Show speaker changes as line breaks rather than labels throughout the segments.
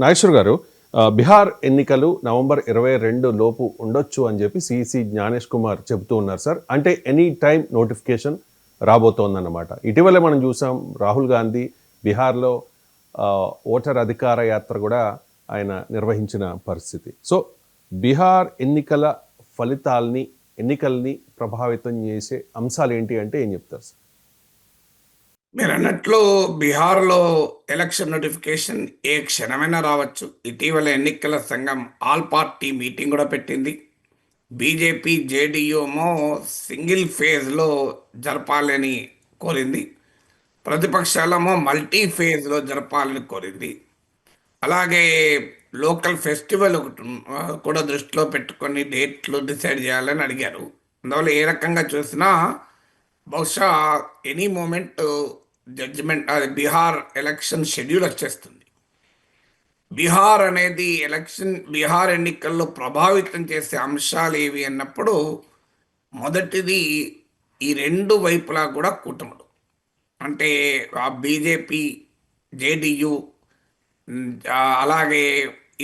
నాగేశ్వర్ గారు, బీహార్ ఎన్నికలు నవంబర్ 22 లోపు ఉండొచ్చు అని చెప్పి సిఈసి జ్ఞానేష్ కుమార్ చెబుతూ ఉన్నారు సార్. అంటే ఎనీ టైం నోటిఫికేషన్ రాబోతోందన్నమాట. ఇటీవలే మనం చూసాం రాహుల్ గాంధీ బీహార్లో ఓటర్ అధికార యాత్ర కూడా ఆయన నిర్వహించిన పరిస్థితి. సో బీహార్ ఎన్నికల్ని ప్రభావితం చేసే అంశాలు ఏంటి అంటే ఏం చెప్తారు సార్?
మీరు అన్నట్లు బీహార్లో ఎలక్షన్ నోటిఫికేషన్ ఏ క్షణమైనా రావచ్చు. ఇటీవల ఎన్నికల సంఘం ఆల్ పార్టీ మీటింగ్ కూడా పెట్టింది. బీజేపీ జేడీయూమో సింగిల్ ఫేజ్లో జరపాలని కోరింది. ప్రతిపక్షాలేమో మల్టీ ఫేజ్లో జరపాలని కోరింది. అలాగే లోకల్ ఫెస్టివల్ ఒకటి కూడా దృష్టిలో పెట్టుకొని డేట్లు డిసైడ్ చేయాలని అడిగారు. అందువల్ల ఏ రకంగా చూసినా బహుశా ఎనీ మూమెంట్ జడ్జిమెంట్ అది బీహార్ ఎలక్షన్ షెడ్యూల్ వచ్చేస్తుంది. బీహార్ ఎన్నికల్లో ప్రభావితం చేసే అంశాలు ఏవి అన్నప్పుడు మొదటిది ఈ రెండు వైపులా కూడా కూటములు, అంటే ఆ బీజేపీ, జేడీయూ, అలాగే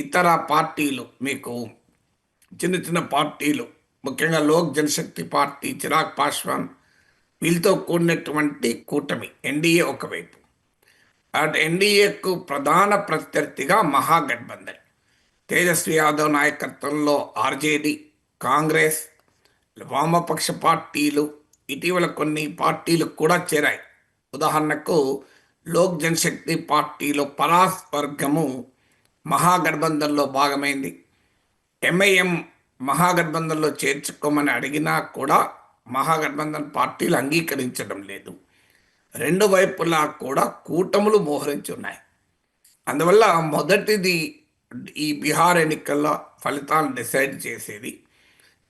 ఇతర పార్టీలు, మీకు చిన్న చిన్న పార్టీలు, ముఖ్యంగా లోక్ జనశక్తి పార్టీ, చిరాగ్ పాస్వాన్, వీళ్ళతో కూడినటువంటి కూటమి ఎన్డీఏ ఒకవైపు. అటు ఎన్డీఏకు ప్రధాన ప్రత్యర్థిగా మహాగఠబంధన్, తేజస్వి యాదవ్ నాయకత్వంలో ఆర్జేడీ, కాంగ్రెస్, వామపక్ష పార్టీలు, ఇటీవల కొన్ని పార్టీలు కూడా చేరాయి. ఉదాహరణకు లోక్ జనశక్తి పార్టీలో పరాస్ వర్గము మహాగఠబంధన్లో భాగమైంది. ఎంఐఎం మహాగఠబంధన్లో చేర్చుకోమని అడిగినా కూడా మహాగఠబంధన్ పార్టీలు అంగీకరించడం లేదు. రెండు వైపులా కూడా కూటములు మోహరించి ఉన్నాయి. అందువల్ల మొదటిది ఈ బీహార్ ఎన్నికల్లో ఫలితాలు డిసైడ్ చేసేది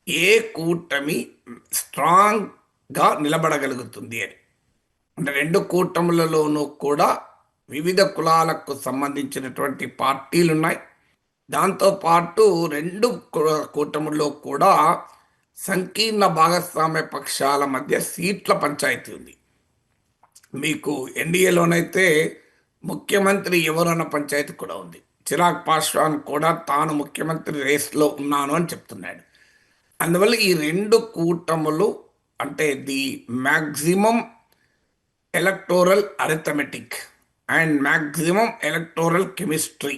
ఏ కూటమి స్ట్రాంగ్గా నిలబడగలుగుతుంది అని. అంటే రెండు కూటములలోనూ కూడా వివిధ కులాలకు సంబంధించినటువంటి పార్టీలు ఉన్నాయి. దాంతోపాటు రెండు కూటముల్లో కూడా సంకీర్ణ భాగస్వామ్య పక్షాల మధ్య సీట్ల పంచాయతీ ఉంది. మీకు ఎన్డీఏలోనైతే ముఖ్యమంత్రి ఎవరన్న పంచాయతీ కూడా ఉంది. చిరాగ్ పాస్వాన్ కూడా తాను ముఖ్యమంత్రి రేస్లో ఉన్నాను అని చెప్తున్నాడు. అందువల్ల ఈ రెండు కూటములు, అంటే the maximum electoral arithmetic and maximum electoral chemistry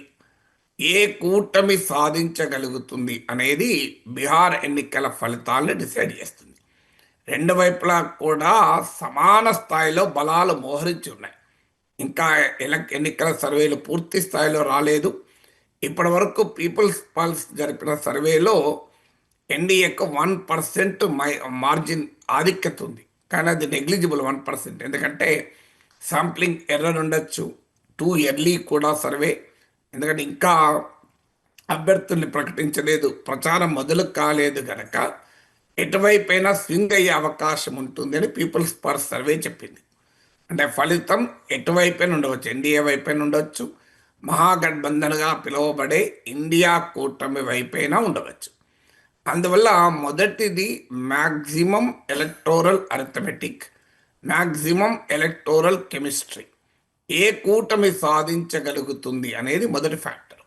ఏ కూటమి సాధించగలుగుతుంది అనేది బీహార్ ఎన్నికల ఫలితాలను డిసైడ్ చేస్తుంది. రెండు వైపులా కూడా సమాన స్థాయిలో బలాలు మోహరించి ఉన్నాయి. ఇంకా ఎన్నికల సర్వేలు పూర్తి స్థాయిలో రాలేదు. ఇప్పటి వరకు పీపుల్స్ పల్స్ జరిపిన సర్వేలో ఎన్డీఏకు 1% మార్జిన్ ఆధిక్యత ఉంది. కానీ అది నెగ్లిజిబుల్ 1%. ఎందుకంటే శాంప్లింగ్ ఎర్రర్ ఉండొచ్చు, టూ ఎర్లీ కూడా సర్వే, ఎందుకంటే ఇంకా అభ్యర్థుల్ని ప్రకటించలేదు, ప్రచారం మొదలు కాలేదు కనుక ఎటువైపైనా స్వింగ్ అయ్యే అవకాశం ఉంటుంది అని పీపుల్స్ పల్స్ సర్వే చెప్పింది. అంటే ఫలితం ఎటువైపైన ఉండవచ్చు, ఎన్డీఏ వైపైన ఉండవచ్చు, మహాగఠబంధన్గా పిలువబడే ఇండియా కూటమి వైపైన ఉండవచ్చు. అందువల్ల మొదటిది maximum electoral arithmetic, maximum electoral chemistry, ఏ కూటమి సాధించగలుగుతుంది అనేది మొదటి ఫ్యాక్టర్.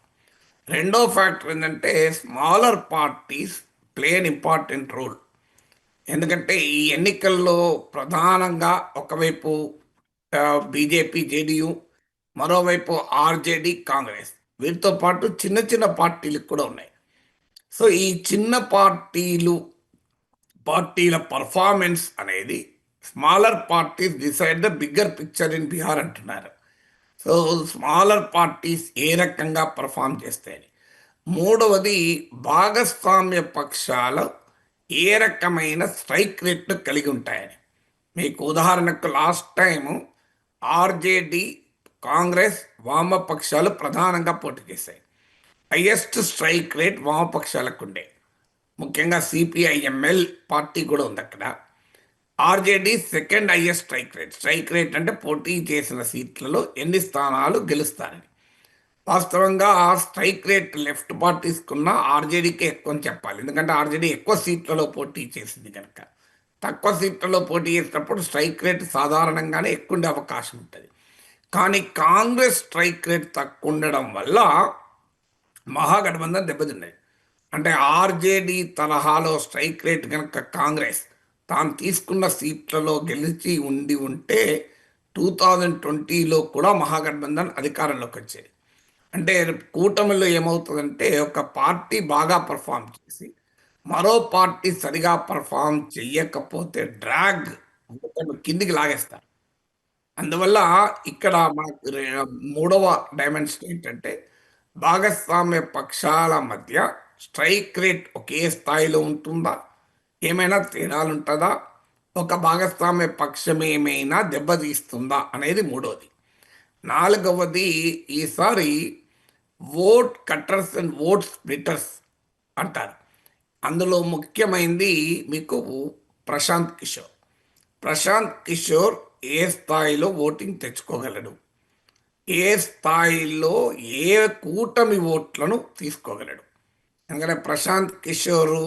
రెండో ఫ్యాక్టర్ ఏంటంటే smaller parties play an important role. ఎందుకంటే ఈ ఎన్నికల్లో ప్రధానంగా ఒకవైపు బీజేపీ, జేడీయూ, మరోవైపు ఆర్జేడీ, కాంగ్రెస్, వీటితో పాటు చిన్న చిన్న పార్టీలు కూడా ఉన్నాయి. సో ఈ చిన్న పార్టీల పర్ఫార్మెన్స్ అనేది smaller parties decide the bigger picture in Bihar అంటున్నారు. సో స్మాలర్ పార్టీస్ ఏ రకంగా పర్ఫామ్ చేస్తాయని. మూడవది భాగస్వామ్య పక్షాలు ఏ రకమైన స్ట్రైక్ రేట్ను కలిగి ఉంటాయని. మీకు ఉదాహరణకు లాస్ట్ టైము ఆర్జేడీ, కాంగ్రెస్, వామపక్షాలు ప్రధానంగా పోటీ చేశాయి. హైయెస్ట్ స్ట్రైక్ రేట్ వామపక్షాలకు ఉండే, ముఖ్యంగా సిపిఐఎంఎల్ పార్టీ కూడా ఉంది అక్కడ. RJD second highest strike rate అంటే పోటీ చేసిన సీట్లలో ఎన్ని స్థానాలు గెలుస్తారని. వాస్తవంగా స్ట్రైక్ రేట్ లెఫ్ట్ పార్టీస్కున్న ఆర్జేడీకి ఎక్కువ అని చెప్పాలి. ఎందుకంటే ఆర్జేడీ ఎక్కువ సీట్లలో పోటీ చేసింది కనుక. తక్కువ సీట్లలో పోటీ చేసినప్పుడు స్ట్రైక్ రేట్ సాధారణంగానే ఎక్కువ ఉండే అవకాశం ఉంటుంది. కానీ కాంగ్రెస్ స్ట్రైక్ రేట్ తక్కువ ఉండడం వల్ల మహాగఠబంధన్ దెబ్బతిన్నది. అంటే ఆర్జేడీ తరహాలో స్ట్రైక్ రేట్ కనుక కాంగ్రెస్ తాను తీసుకున్న సీట్లలో గెలిచి ఉండి ఉంటే 2020లో కూడా మహాగఠబంధన్ అధికారంలోకి వచ్చేది. అంటే కూటమిలో ఏమవుతుందంటే ఒక పార్టీ బాగా పర్ఫామ్ చేసి మరో పార్టీ సరిగా పర్ఫామ్ చెయ్యకపోతే డ్రాగ్ కిందికి లాగేస్తారు. అందువల్ల ఇక్కడ మనకు మూడవ డైమెన్షన్ ఏంటంటే భాగస్వామ్య పక్షాల మధ్య స్ట్రైక్ రేట్ ఒకే స్థాయిలో ఉంటుందా, ఏమైనా తేడాలు ఉంటుందా, ఒక భాగస్వామ్య పక్షం ఏమైనా దెబ్బతీస్తుందా అనేది మూడవది. నాలుగవది ఈసారి ఓట్ కట్టర్స్ అండ్ ఓట్ స్ప్లిటర్స్ అంటారు. అందులో ముఖ్యమైనది మీకు ప్రశాంత్ కిషోర్. ప్రశాంత్ కిషోర్ ఏ స్థాయిలో ఓటింగ్ తెచ్చుకోగలడు, ఏ స్థాయిలో ఏ కూటమి ఓట్లను తీసుకోగలడు. ఎందుకంటే ప్రశాంత్ కిషోర్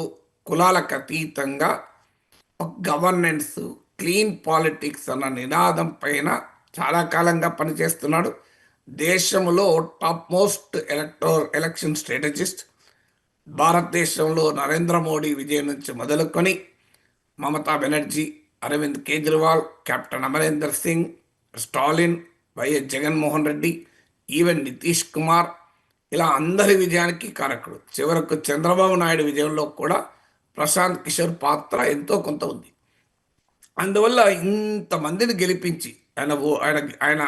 కులాలకు అతీతంగా గవర్నెన్స్, క్లీన్ పాలిటిక్స్ అన్న నినాదం పైన చాలా కాలంగా పనిచేస్తున్నాడు. దేశంలో టాప్ మోస్ట్ ఎలక్షన్ స్ట్రాటజిస్ట్. భారతదేశంలో నరేంద్ర మోడీ విజయం నుంచి మొదలుకొని Mamata Banerjee, Arvind Kejriwal, captain Amarinder Singh, Stalin, YS Jaganmohan Reddy, even Nitish Kumar, ఇలా అందరి విజయానికి కారకుడు. చివరకు చంద్రబాబు నాయుడు విజయంలో కూడా ప్రశాంత్ కిషోర్ పాత్ర ఎంతో కొంత ఉంది. అందువల్ల ఇంతమందిని గెలిపించి ఆయన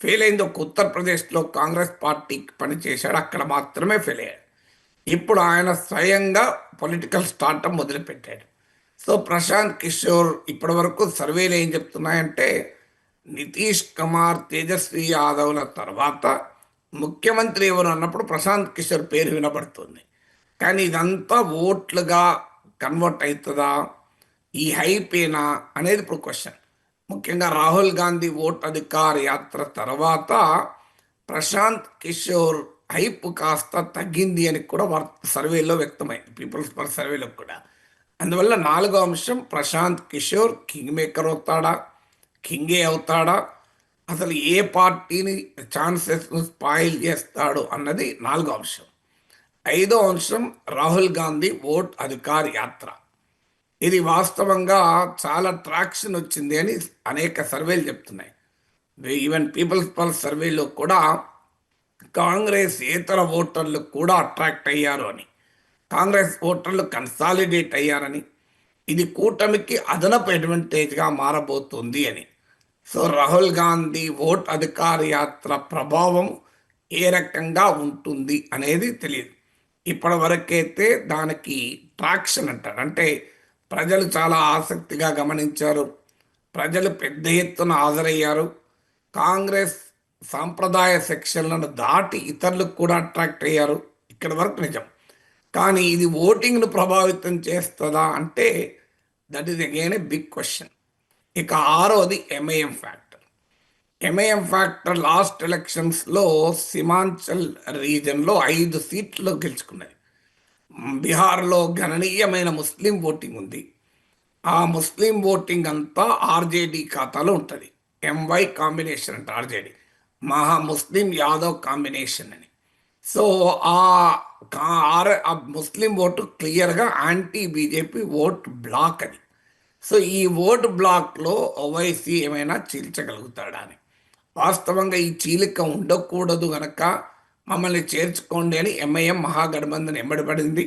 ఫెయిల్ అయింది ఒక ఉత్తరప్రదేశ్లో కాంగ్రెస్ పార్టీకి పనిచేశాడు, అక్కడ మాత్రమే ఫెయిల్ అయ్యాడు. ఇప్పుడు ఆయన స్వయంగా పొలిటికల్ స్టార్టప్ మొదలుపెట్టాడు. సో ప్రశాంత్ కిషోర్ ఇప్పటి వరకు సర్వేలు ఏం చెప్తున్నాయంటే నితీష్ కుమార్, తేజస్వి యాదవ్ల తర్వాత ముఖ్యమంత్రి ఎవరు అన్నప్పుడు ప్రశాంత్ కిషోర్ పేరు వినబడుతుంది. కానీ ఇదంతా ఓట్లుగా కన్వర్ట్ అవుతుందా, ఈ హైపేనా అనేది ఇప్పుడు క్వశ్చన్. ముఖ్యంగా రాహుల్ గాంధీ ఓట్ అధికార యాత్ర తర్వాత ప్రశాంత్ కిషోర్ హైప్ కాస్త తగ్గింది అని కూడా సర్వేలో వ్యక్తమైంది, పీపుల్స్ పర్ సర్వేలో కూడా. అందువల్ల నాలుగో అంశం ప్రశాంత్ కిషోర్ కింగ్ మేకర్ అవుతాడా, కింగే అవుతాడా, అసలు ఏ పార్టీని ఛాన్సెస్ను స్పాయిల్ చేస్తాడు అన్నది నాలుగో అంశం. ఐదో అంశం రాహుల్ గాంధీ ఓట్ అధికార యాత్ర. ఇది వాస్తవంగా చాలా ట్రాక్షన్ వచ్చింది అని అనేక సర్వేలు చెప్తున్నాయి. ఈవెన్ పీపుల్స్ పల్స్ సర్వేలో కూడా కాంగ్రెస్ ఏతర ఓటర్లు కూడా అట్రాక్ట్ అయ్యారు అని, కాంగ్రెస్ ఓటర్లు కన్సాలిడేట్ అయ్యారని, ఇది కూటమికి అదనపు అడ్వాంటేజ్గా మారబోతుంది అని. సో రాహుల్ గాంధీ ఓట్ అధికార యాత్ర ప్రభావం ఏ రకంగా ఉంటుంది అనేది తెలియదు. ఇప్పటి వరకైతే దానికి ట్రాక్షన్ అంటారు, అంటే ప్రజలు చాలా ఆసక్తిగా గమనించారు, ప్రజలు పెద్ద ఎత్తున హాజరయ్యారు. కాంగ్రెస్ సాంప్రదాయ సెక్షన్లను దాటి ఇతరులకు కూడా అట్రాక్ట్ అయ్యారు, ఇక్కడ వరకు నిజం. కానీ ఇది ఓటింగ్ను ప్రభావితం చేస్తుందా అంటే that is again a big question. ఇక ఆరోది MIM factor. MIM factor last ఎలక్షన్స్లో సీమాంచల్ రీజన్లో 5 సీట్లు గెలుచుకున్నది. బీహార్లో గణనీయమైన ముస్లిం ఓటింగ్ ఉంది. ఆ ముస్లిం ఓటింగ్ అంతా ఆర్జేడీ ఖాతాలో ఉంటుంది. ఎంవై కాంబినేషన్ అంటే ఆర్జేడీ ముస్లిం యాదవ్ కాంబినేషన్ అని. సో ఆ ముస్లిం ఓటు క్లియర్గా యాంటీ బీజేపీ ఓట్ బ్లాక్ అది. సో ఈ ఓటు బ్లాక్లో ఓవైసీ ఏమైనా చీల్చగలుగుతాడా అని. వాస్తవంగా ఈ చీలిక ఉండకూడదు గనక మమ్మల్ని చేర్చుకోండి అని ఎంఐఎం మహాగఠబంధన్ ఎంబడిపడింది.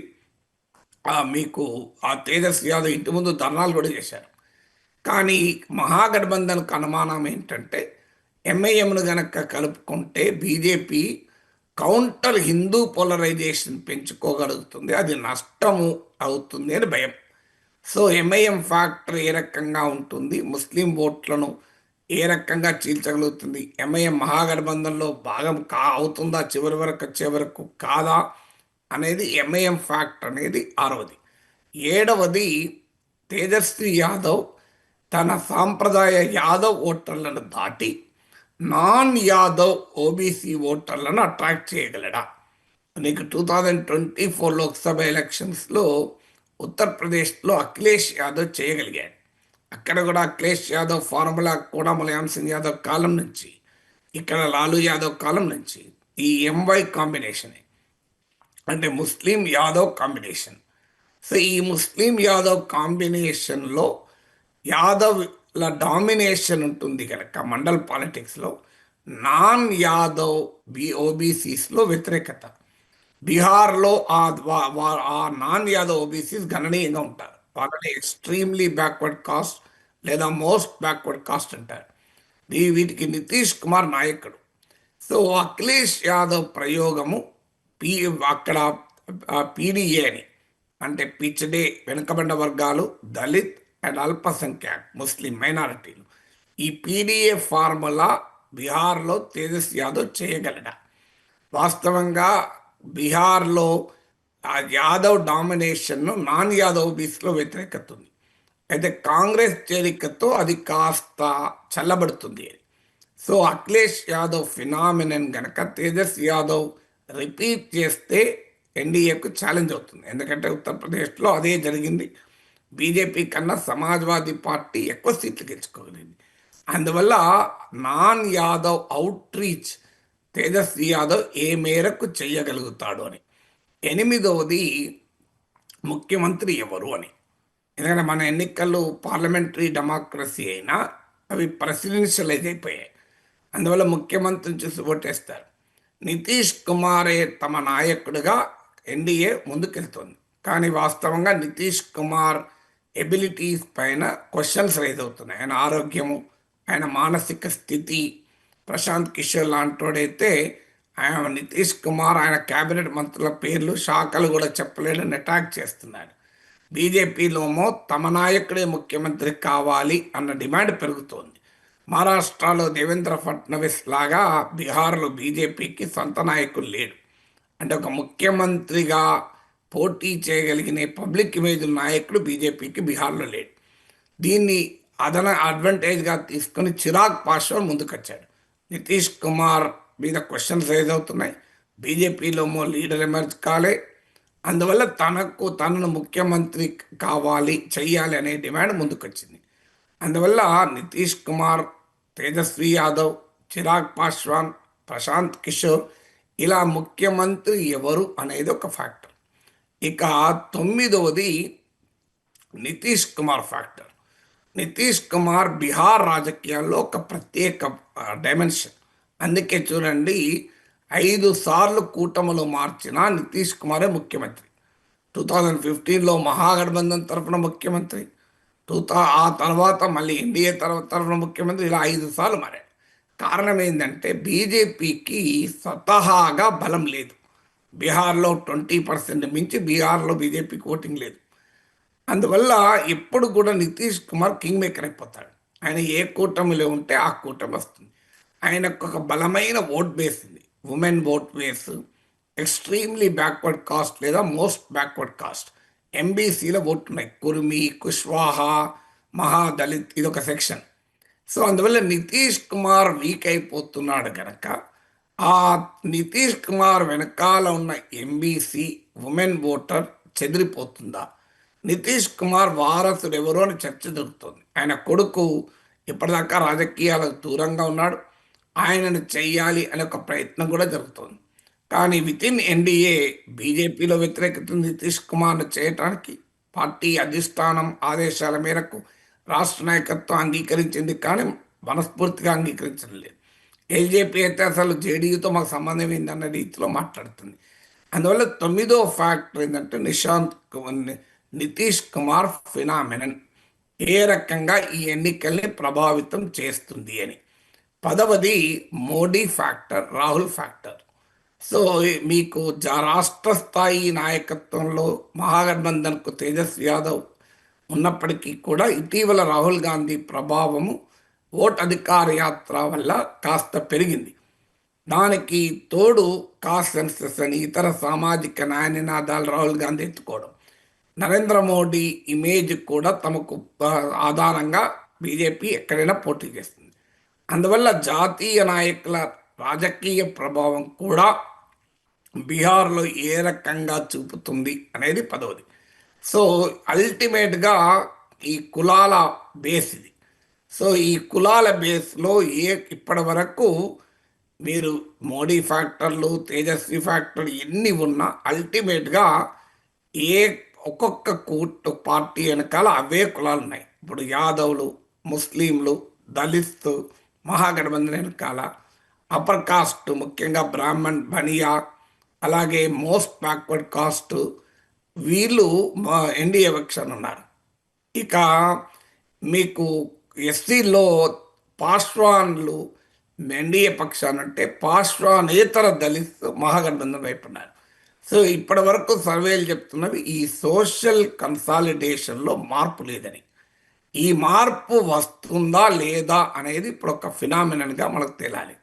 మీకు ఆ తేజస్వి యాదవ్ ఇంటి ముందు ధర్నాలు కూడా చేశారు. కానీ మహాగఠబంధన్కు అనుమానం ఏంటంటే ఎంఐఎంను గనక కలుపుకుంటే బీజేపీ కౌంటర్ హిందూ పోలరైజేషన్ పెంచుకోగలుగుతుంది, అది నష్టము అవుతుంది అని భయం. సో ఎంఐఎం ఫ్యాక్టర్ ఏ రకంగా ఉంటుంది, ముస్లిం ఓట్లను ఏ రకంగా చీల్చగలుగుతుంది, ఎంఐఎం మహాగఠబంధన్లో భాగం అవుతుందా చివరి వరకు వచ్చే వరకు కాదా అనేది ఎంఐఎం ఫ్యాక్టర్ అనేది ఆరవది. ఏడవది తేజస్వి యాదవ్ తన సాంప్రదాయ యాదవ్ ఓటర్లను దాటి నాన్ యాదవ్ ఓబీసీ ఓటర్లను అట్రాక్ట్ చేయగలడా. నీకు 2024 లోక్సభ ఎలక్షన్స్లో ఉత్తరప్రదేశ్లో అఖిలేష్ యాదవ్ చేయగలిగాడు. అక్కడ కూడా అఖిలేష్ యాదవ్ ఫార్ములా కూడా ములాయం సింగ్ యాదవ్ కాలం నుంచి, ఇక్కడ లాలూ యాదవ్ కాలం నుంచి ఈ ఎంవై కాంబినేషనే. అంటే ముస్లిం యాదవ్ కాంబినేషన్. సో ఈ ముస్లిం యాదవ్ కాంబినేషన్లో యాదవ్ల డామినేషన్ ఉంటుంది కనుక మండల్ పాలిటిక్స్లో నాన్ యాదవ్ ఓబీసీస్లో వ్యతిరేకత. బీహార్లో ఆ నాన్ యాదవ్ ఓబీసీస్ గణనీయంగా ఉంటారు. వాళ్ళని ఎక్స్ట్రీమ్లీ బ్యాక్వర్డ్ కాస్ట్ లేదా మోస్ట్ బ్యాక్వర్డ్ కాస్ట్ అంటారు. వీటికి నితీష్ కుమార్ నాయకుడు. సో అఖిలేష్ యాదవ్ ప్రయోగము పీ అక్కడ పీడీఏ అని, అంటే పిచ్డే వెనుకబడ్డ వర్గాలు, దళిత్ అండ్ అల్పసంఖ్యాక్ ముస్లిం మైనారిటీలు, ఈ పీడీఏ ఫార్ములా బీహార్లో తేజస్ యాదవ్ చేయగలడా? వాస్తవంగా బీహార్లో ఆ యాదవ్ డామినేషన్ను నాన్ యాదవ్ బీస్లో వ్యతిరేకత ఉంది. అయితే కాంగ్రెస్ చేరికతో అది కాస్త చల్లబడుతుంది. సో అఖిలేష్ యాదవ్ ఫినామినన్ గనక తేజస్ యాదవ్ రిపీట్ చేస్తే ఎన్డీఏకు ఛాలెంజ్ అవుతుంది. ఎందుకంటే ఉత్తరప్రదేశ్లో అదే జరిగింది. బీజేపీ కన్నా సమాజ్వాదీ పార్టీ ఎక్కువ సీట్లు గెలుచుకోగలిగింది. అందువల్ల non Yadav outreach Tejashwi Yadav ఏ మేరకు చేయగలుగుతాడు అని. ఎనిమిదవది ముఖ్యమంత్రి ఎవరు అని. ఎందుకంటే మన ఎన్నికలు పార్లమెంటరీ డెమోక్రసీ అయినా అవి ప్రెసిడెన్షియలైజ్ అయిపోయాయి. అందువల్ల ముఖ్యమంత్రిని చూసి ఓటేస్తారు. నితీష్ కుమారే తమ నాయకుడిగా ఎన్డీఏ ముందుకెళ్తుంది. కానీ వాస్తవంగా నితీష్ కుమార్ ఎబిలిటీస్ పైన క్వశ్చన్స్ రైజ్ అవుతున్నాయి. ఆయన ఆరోగ్యము, ఆయన మానసిక స్థితి. ప్రశాంత్ కిషోర్ లాంటోడైతే ఆయన నితీష్ కుమార్ ఆయన క్యాబినెట్ మంత్రుల పేర్లు శాఖలు కూడా చెప్పలేడని అటాక్ చేస్తున్నాడు. బీజేపీలోమో తమ నాయకుడే ముఖ్యమంత్రి కావాలి అన్న డిమాండ్ పెరుగుతోంది. మహారాష్ట్రలో దేవేంద్ర ఫడ్నవీస్ లాగా బీహార్లో బీజేపీకి సొంత నాయకులు లేడు. అంటే ఒక ముఖ్యమంత్రిగా పోటీ చేయగలిగిన పబ్లిక్ ఇమేజ్ నాయకుడు బీజేపీకి బీహార్లో లేడు. దీన్ని అడ్వాంటేజ్గా తీసుకుని చిరాగ్ పాస్వాన్ ముందుకొచ్చాడు. నితీష్ కుమార్ మీద క్వశ్చన్స్ రైజ్ అవుతున్నాయి. బీజేపీలో లీడర్ ఎమర్జ్ కాలే. అందువల్ల తనను ముఖ్యమంత్రి కావాలి, చెయ్యాలి అనే డిమాండ్ ముందుకొచ్చింది. అందువల్ల నితీష్ కుమార్, తేజస్వి యాదవ్, చిరాగ్ పాస్వాన్, ప్రశాంత్ కిషోర్ ఇలా ముఖ్యమంత్రి ఎవరు అనేది ఒక ఫ్యాక్టర్. ఇక తొమ్మిదవది నితీష్ కుమార్ ఫ్యాక్టర్. నితీష్ కుమార్ బీహార్ రాజకీయాల్లో ఒక ప్రత్యేక డైమెన్షన్. అందుకే చూడండి, 5 సార్లు కూటములు మార్చిన నితీష్ కుమారే ముఖ్యమంత్రి. 2015లో మహాగఠబంధన్ తరఫున ముఖ్యమంత్రి, ఆ తర్వాత మళ్ళీ ఎన్డీఏ తరఫున ముఖ్యమంత్రి, ఇలా 5 సార్లు మారాడు. కారణం ఏంటంటే బీజేపీకి స్వతహాగా బలం లేదు. బీహార్లో 20% మించి బీహార్లో బీజేపీకి ఓటింగ్ లేదు. అందువల్ల ఎప్పుడు కూడా నితీష్ కుమార్ కింగ్ మేకర్ అయిపోతాడు. ఆయన ఏ కూటమిలో ఉంటే ఆ కూటమి వస్తుంది. ఆయనకు ఒక బలమైన ఓట్ బేస్ ఉంది. Women vote base, extremely backward cost లేదా మోస్ట్ బ్యాక్వర్డ్ కాస్ట్, ఎంబీసీలో ఓట్ ఉన్నాయి. కుర్మి, కుష్వాహా, మహాదళిత్, ఇదొక సెక్షన్. సో అందువల్ల నితీష్ కుమార్ వీక్ అయిపోతున్నాడు కనుక ఆ నితీష్ కుమార్ వెనకాల ఉన్న ఎంబీసీ ఉమెన్ ఓటర్ చెదిరిపోతుందా, నితీష్ కుమార్ వారసుడు ఎవరో అని చర్చ జరుగుతుంది. ఆయన కొడుకు ఇప్పటిదాకా రాజకీయాలకు దూరంగా ఉన్నాడు. ఆయనను చెయ్యాలి అనే ఒక ప్రయత్నం కూడా జరుగుతుంది. కానీ వితిన్ ఎన్డీఏ బీజేపీలో వ్యతిరేకత నితీష్ కుమార్ను చేయటానికి పార్టీ అధిష్టానం ఆదేశాల మేరకు రాష్ట్ర నాయకత్వం అంగీకరించింది, కానీ మనస్ఫూర్తిగా అంగీకరించడం లేదు. ఎల్జేపీ అయితే అసలు జేడీయూతో మాకు సంబంధం ఏందన్న రీతిలో మాట్లాడుతుంది. అందువల్ల 9వ ఫ్యాక్టర్ ఏంటంటే నితీష్ కుమార్ ఫినామినన్ ఏ రకంగా ఈ ఎన్నికల్ని ప్రభావితం చేస్తుంది అని. 10వది Modi factor, Rahul factor. So మీకు రాష్ట్ర స్థాయి నాయకత్వంలో మహాగఠబంధన్కు తేజస్వి యాదవ్ ఉన్నప్పటికీ కూడా ఇటీవల రాహుల్ గాంధీ ప్రభావము ఓట్ అధికార యాత్ర వల్ల కాస్త పెరిగింది. దానికి తోడు కాస్ట్ సెన్సస్ అని ఇతర సామాజిక న్యాయ నినాదాలు రాహుల్ గాంధీ ఎత్తుకోవడం, నరేంద్ర మోడీ ఇమేజ్ కూడా తమకు ఆధారంగా బీజేపీ ఎక్కడైనా పోటీ చేస్తుంది. అందువల్ల జాతీయ నాయకుల రాజకీయ ప్రభావం కూడా బీహార్లో ఏ రకంగా చూపుతుంది అనేది 10వది. సో అల్టిమేట్గా ఈ కులాల బేస్ ఇది. సో ఈ కులాల బేస్లో ఇప్పటి వరకు మీరు మోడీ ఫ్యాక్టర్లు, తేజస్వి ఫ్యాక్టర్ ఎన్ని ఉన్నా అల్టిమేట్గా ఏ ఒక్కొక్క పార్టీ వెనకాల అవే కులాలు ఉన్నాయి. ఇప్పుడు యాదవులు, ముస్లింలు, దళిత్, మహాగఠబంధన్ వెనకాల అప్పర్ కాస్ట్ ముఖ్యంగా బ్రాహ్మణ్, బనియా, అలాగే మోస్ట్ బ్యాక్వర్డ్ కాస్ట్ వీళ్ళు ఎన్డీఏ పక్షాన ఉన్నారు. ఇక మీకు ఎస్సీలో పాశ్వాన్లు ఎన్డీఏ పక్షానంటే పాశ్వానేతర దళిత్ మహాగఠబంధన్ వైపు ఉన్నారు. సో ఇప్పటి వరకు సర్వేలు చెప్తున్నవి ఈ సోషల్ కన్సాలిడేషన్లో మార్పు లేదని. ఈ మార్పు వస్తుందా లేదా అనేది ఇప్పుడు ఒక ఫినామినన్గా మనకు తేలాలి.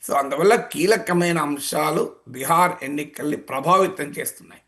సో అందువల్ల కీలకమైన అంశాలు బీహార్ ఎన్నికల్ని ప్రభావితం చేస్తున్నాయి.